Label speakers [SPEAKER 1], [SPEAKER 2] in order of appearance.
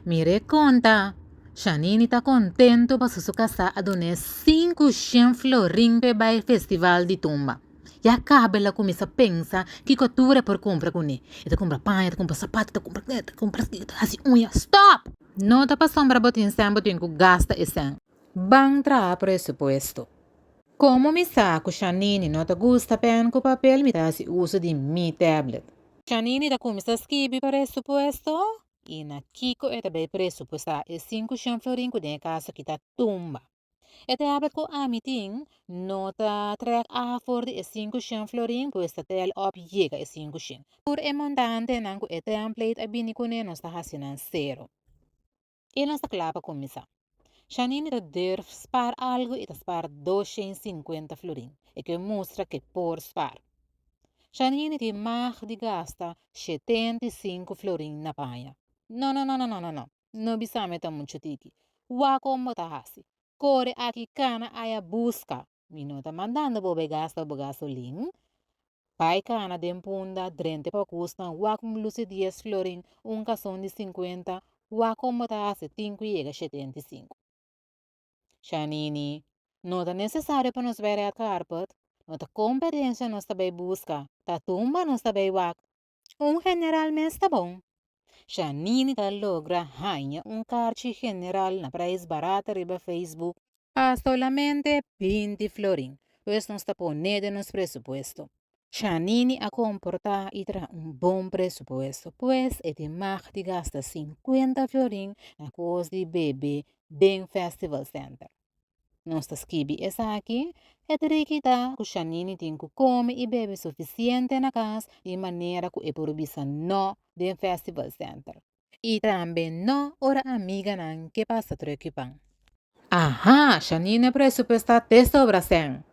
[SPEAKER 1] Mire conta. Janine está contento para su casa a donar 500 florin para o festival de tumba. E acaba ela começa a pensar que cultura por compra com ele. Ele compra pão, ele compra sapato, ele compra assim unha. Stop! Não está passando para botar em cima, botar que gasta esse. Bang tra presupuesto. Como me saco, Janine, não te gusta pen com papel, me dá uso de mi tablet. Janine da começa a escrever presupuesto. E na Kiko é também pressupostar e 500 florin com a casa que está tumba. E tablet com a meeting, nota trek a for de 500 florin, pois a tel op chega e 500. Por e montante, não com e template a bini com ele, não está fazendo zero. E não está claro para começar. Janine deve spar algo e spar 250 florin. E que mostra que por spar. Janine tem mais de gasta 75 florin na panha. Não, não, não, não, não, não, não. Não bisa meta muito tiki. Wako motahasi. Corre aqui cana aya busca. Minuta mandando bobe gasta bo gasolin. Pai cana de punda drente pa custa wako mlusi 10 florin. Um cação de 50. Wako motahasi 5 e 75. Janine, não é necessário para nos ver a carpet. Não é competência nós também busca. Tá tumba nós também wak. Generalmente está bom. Janine tá logra ganha carte general na preço barata riba Facebook a solamente 20 florin. Pues não está ponendo nos presupuesto. Janine a comportar e tra bom presupuesto, pues é de mais de gasta 50 florin na coisa de bebê bem Festival Center. Nossa skibi essa aqui é triquita que Janine tem que comer e beber suficiente na casa de maneira que é por bisa no do Festival Center. E também não ora amiga não que passa preocupando. Aha, Janine presupuesta te sobra 100.